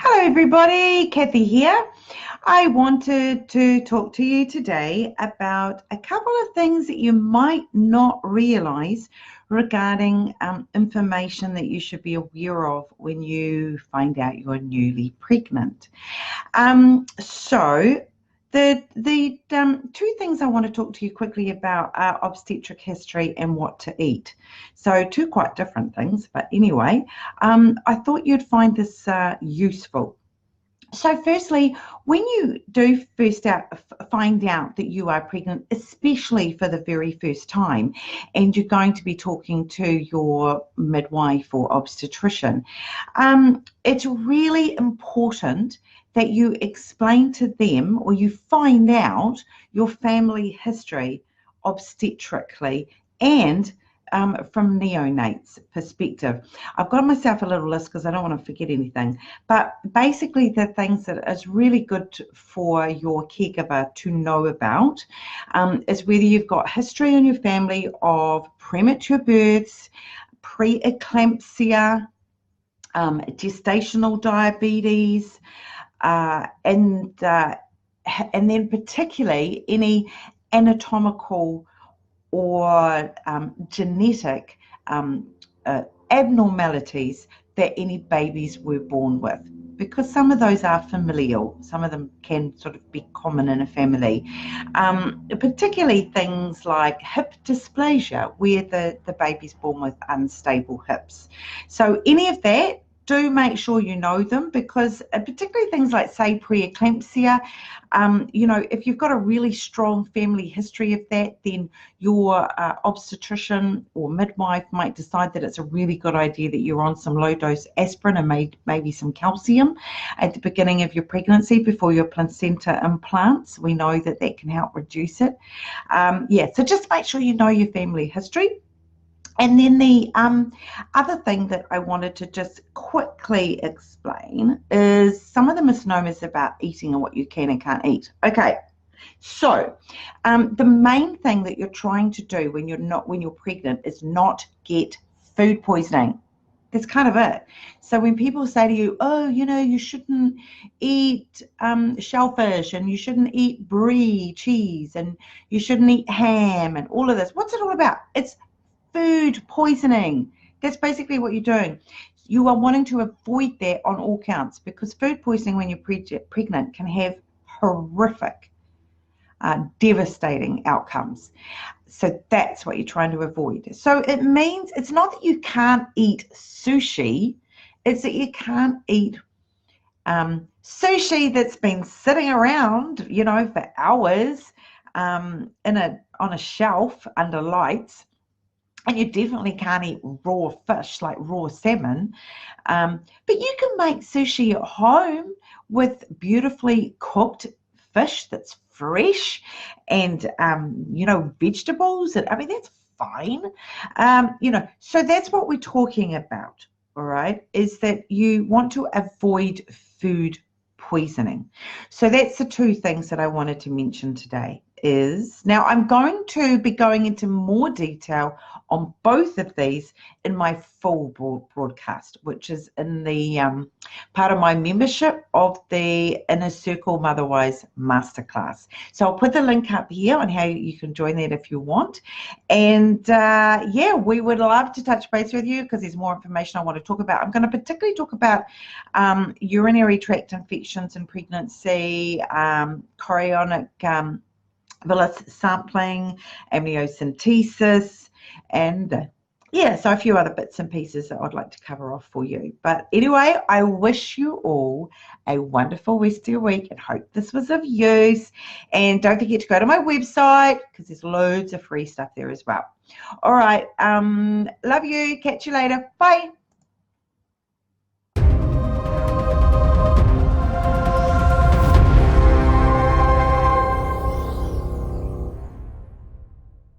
Hello everybody, Kathy here. I wanted to talk to you today about a couple of things that you might not realize regarding information that you should be aware of when you find out you're newly pregnant. The two things I want to talk to you quickly about are obstetric history and what to eat. So two quite different things, but anyway, I thought you'd find this useful. So firstly, when you do find out that you are pregnant, especially for the very first time, and you're going to be talking to your midwife or obstetrician, it's really important that you explain to them or you find out your family history obstetrically and from neonates perspective. I've got myself a little list because I don't want to forget anything, but basically the things that is really good for your caregiver to know about is whether you've got history in your family of premature births, preeclampsia, gestational diabetes, and then particularly any anatomical or genetic abnormalities that any babies were born with, because some of those are familial, some of them can sort of be common in a family, particularly things like hip dysplasia, where the baby's born with unstable hips. So any of that, do make sure you know them, because particularly things like, say, preeclampsia, if you've got a really strong family history of that, then your obstetrician or midwife might decide that it's a really good idea that you're on some low-dose aspirin and maybe some calcium at the beginning of your pregnancy before your placenta implants. We know that that can help reduce it. So just make sure you know your family history. And then the other thing that I wanted to just quickly explain is some of the misnomers about eating and what you can and can't eat. Okay, so the main thing that you're trying to do when you're pregnant is not get food poisoning. That's kind of it. So when people say to you, oh, you shouldn't eat shellfish, and you shouldn't eat brie cheese, and you shouldn't eat ham, and all of this, what's it all about? It's food poisoning. That's basically what you're doing. You are wanting to avoid that on all counts, because food poisoning when you're pregnant can have horrific, devastating outcomes. So that's what you're trying to avoid. So it means it's not that you can't eat sushi, it's that you can't eat sushi that's been sitting around, for hours on a shelf under lights. And you definitely can't eat raw fish, like raw salmon. But you can make sushi at home with beautifully cooked fish that's fresh and, vegetables. That's fine. So that's what we're talking about, all right, is that you want to avoid food poisoning. So that's the two things that I wanted to mention today. Now I'm going to be going into more detail on both of these in my full broadcast, which is in the part of my membership of the Inner Circle Motherwise Masterclass. So I'll put the link up here on how you can join that if you want. And we would love to touch base with you, because there's more information I want to talk about. I'm going to particularly talk about urinary tract infections in pregnancy, chorionic villus sampling, amniocentesis, and so a few other bits and pieces that I'd like to cover off for you. But anyway, I wish you all a wonderful rest of your week and hope this was of use. And don't forget to go to my website, because there's loads of free stuff there as well. All right, love you. Catch you later. Bye.